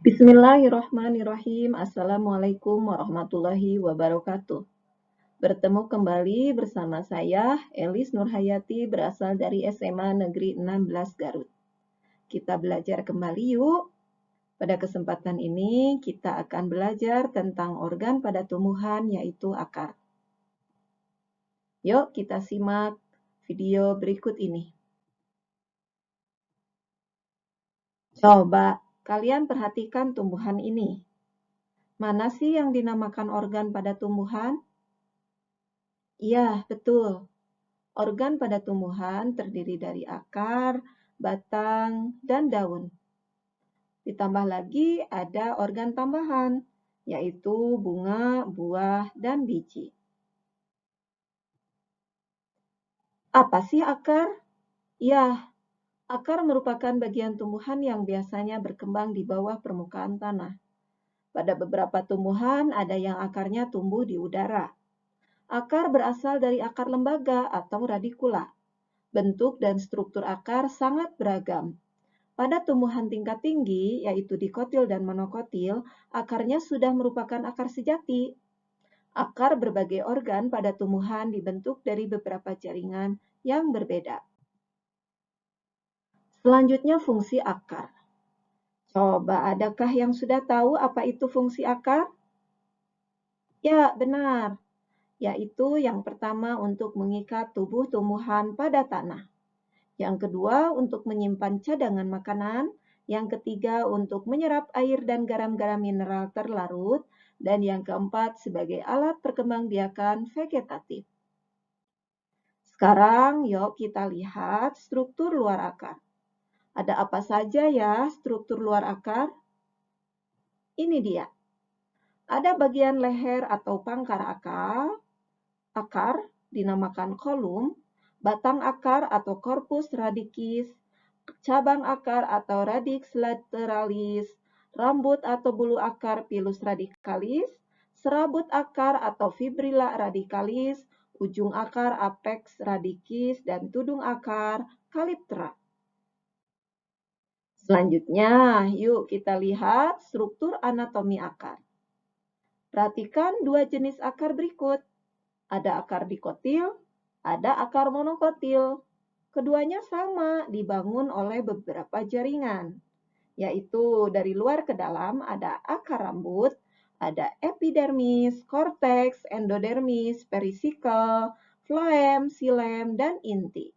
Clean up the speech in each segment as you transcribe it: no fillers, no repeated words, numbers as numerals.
Bismillahirrahmanirrahim. Assalamualaikum warahmatullahi wabarakatuh. Bertemu kembali bersama saya, Elis Nurhayati, berasal dari SMA Negeri 16 Garut. Kita belajar kembali yuk. Pada kesempatan ini, kita akan belajar tentang organ pada tumbuhan, yaitu akar. Yuk, kita simak video berikut ini. Coba kalian perhatikan tumbuhan ini. Mana sih yang dinamakan organ pada tumbuhan? Iya, betul. Organ pada tumbuhan terdiri dari akar, batang, dan daun. Ditambah lagi ada organ tambahan, yaitu bunga, buah, dan biji. Apa sih akar? Ya, akar merupakan bagian tumbuhan yang biasanya berkembang di bawah permukaan tanah. Pada beberapa tumbuhan ada yang akarnya tumbuh di udara. Akar berasal dari akar lembaga atau radikula. Bentuk dan struktur akar sangat beragam. Pada tumbuhan tingkat tinggi, yaitu dikotil dan monokotil, akarnya sudah merupakan akar sejati. Akar berbagai organ pada tumbuhan dibentuk dari beberapa jaringan yang berbeda. Selanjutnya fungsi akar. Coba adakah yang sudah tahu apa itu fungsi akar? Ya, benar. Yaitu yang pertama untuk mengikat tubuh tumbuhan pada tanah. Yang kedua untuk menyimpan cadangan makanan. Yang ketiga untuk menyerap air dan garam-garam mineral terlarut. Dan yang keempat sebagai alat perkembangbiakan vegetatif. Sekarang yuk kita lihat struktur luar akar. Ada apa saja ya struktur luar akar? Ini dia. Ada bagian leher atau pangkar akar dinamakan kolum, batang akar atau corpus radicus, cabang akar atau radix lateralis, rambut atau bulu akar pilus radicalis, serabut akar atau fibrilla radicalis, ujung akar apex radicus, dan tudung akar calyptra. Selanjutnya, yuk kita lihat struktur anatomi akar. Perhatikan dua jenis akar berikut. Ada akar dikotil, ada akar monokotil. Keduanya sama, dibangun oleh beberapa jaringan, yaitu dari luar ke dalam ada akar rambut, ada epidermis, korteks, endodermis, perisikel, floem, xilem, dan inti.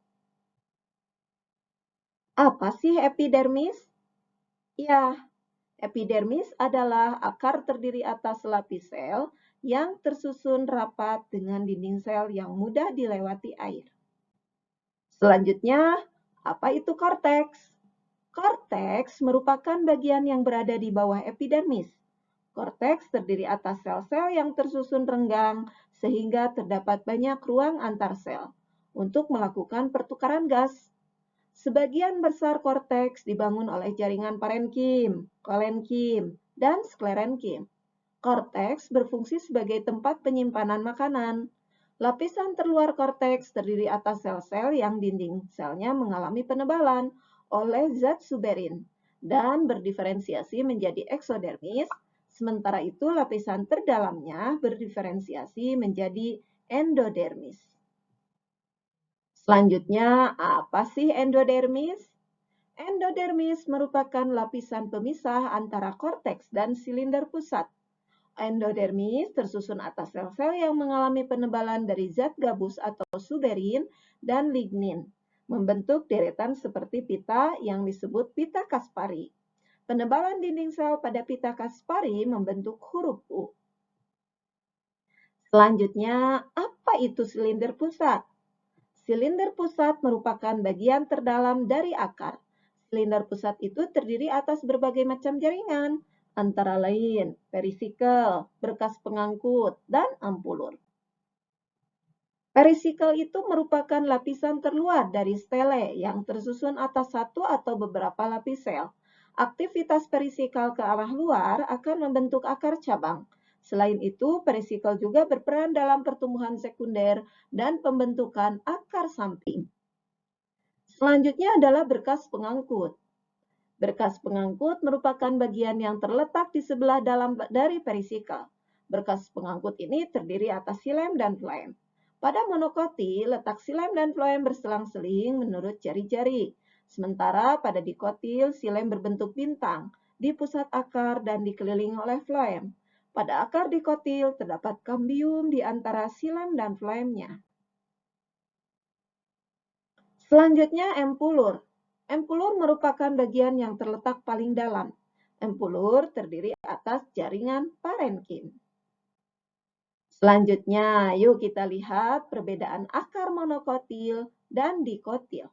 Apa sih epidermis? Ya, epidermis adalah akar terdiri atas lapis sel yang tersusun rapat dengan dinding sel yang mudah dilewati air. Selanjutnya, apa itu korteks? Korteks merupakan bagian yang berada di bawah epidermis. Korteks terdiri atas sel-sel yang tersusun renggang sehingga terdapat banyak ruang antar sel untuk melakukan pertukaran gas. Sebagian besar korteks dibangun oleh jaringan parenkim, kolenkim, dan sklerenkim. Korteks berfungsi sebagai tempat penyimpanan makanan. Lapisan terluar korteks terdiri atas sel-sel yang dinding selnya mengalami penebalan oleh zat suberin dan berdiferensiasi menjadi eksodermis, sementara itu lapisan terdalamnya berdiferensiasi menjadi endodermis. Selanjutnya, apa sih endodermis? Endodermis merupakan lapisan pemisah antara korteks dan silinder pusat. Endodermis tersusun atas sel-sel yang mengalami penebalan dari zat gabus atau suberin dan lignin, membentuk deretan seperti pita yang disebut pita Kaspari. Penebalan dinding sel pada pita Kaspari membentuk huruf U. Selanjutnya, apa itu silinder pusat? Silinder pusat merupakan bagian terdalam dari akar. Silinder pusat itu terdiri atas berbagai macam jaringan, antara lain perisikel, berkas pengangkut, dan ampulur. Perisikel itu merupakan lapisan terluar dari stele yang tersusun atas satu atau beberapa lapis sel. Aktivitas perisikel ke arah luar akan membentuk akar cabang. Selain itu, perisikel juga berperan dalam pertumbuhan sekunder dan pembentukan akar samping. Selanjutnya adalah berkas pengangkut. Berkas pengangkut merupakan bagian yang terletak di sebelah dalam dari perisikal. Berkas pengangkut ini terdiri atas silem dan floem. Pada monokotil, letak silem dan floem berselang-seling menurut jari-jari. Sementara pada dikotil, silem berbentuk bintang di pusat akar dan dikelilingi oleh floem. Pada akar dikotil terdapat kambium di antara silem dan floemnya. Selanjutnya empulur. Empulur merupakan bagian yang terletak paling dalam. Empulur terdiri atas jaringan parenkim. Selanjutnya, yuk kita lihat perbedaan akar monokotil dan dikotil.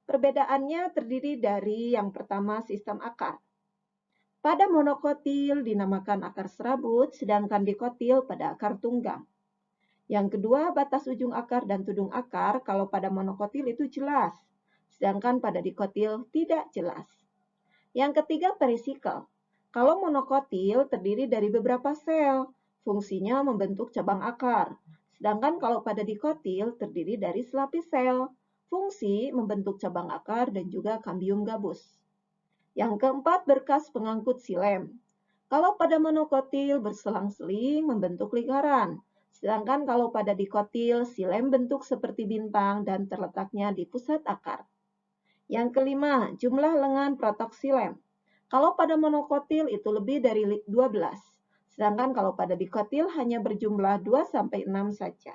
Perbedaannya terdiri dari yang pertama sistem akar. Pada monokotil dinamakan akar serabut, sedangkan dikotil pada akar tunggang. Yang kedua, batas ujung akar dan tudung akar kalau pada monokotil itu jelas, sedangkan pada dikotil tidak jelas. Yang ketiga, perisikal. Kalau monokotil terdiri dari beberapa sel, fungsinya membentuk cabang akar. Sedangkan kalau pada dikotil terdiri dari selapis sel, fungsi membentuk cabang akar dan juga kambium gabus. Yang keempat, berkas pengangkut silem. Kalau pada monokotil berselang-seling membentuk lingkaran. Sedangkan kalau pada dikotil, silem bentuk seperti bintang dan terletaknya di pusat akar. Yang kelima, jumlah lengan protok silem. Kalau pada monokotil itu lebih dari 12, sedangkan kalau pada dikotil hanya berjumlah 2-6 saja.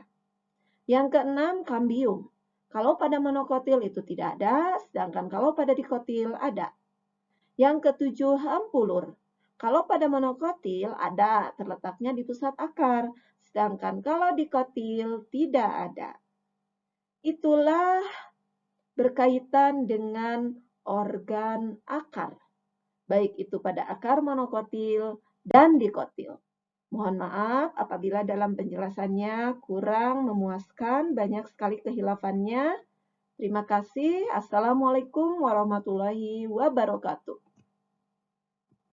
Yang keenam, kambium. Kalau pada monokotil itu tidak ada, sedangkan kalau pada dikotil ada. Yang ketujuh, empulur. Kalau pada monokotil ada, terletaknya di pusat akar, sedangkan kalau dikotil tidak ada. Itulah berkaitan dengan organ akar, baik itu pada akar monokotil dan dikotil. Mohon maaf apabila dalam penjelasannya kurang memuaskan, banyak sekali kehilafannya. Terima kasih. Assalamualaikum warahmatullahi wabarakatuh.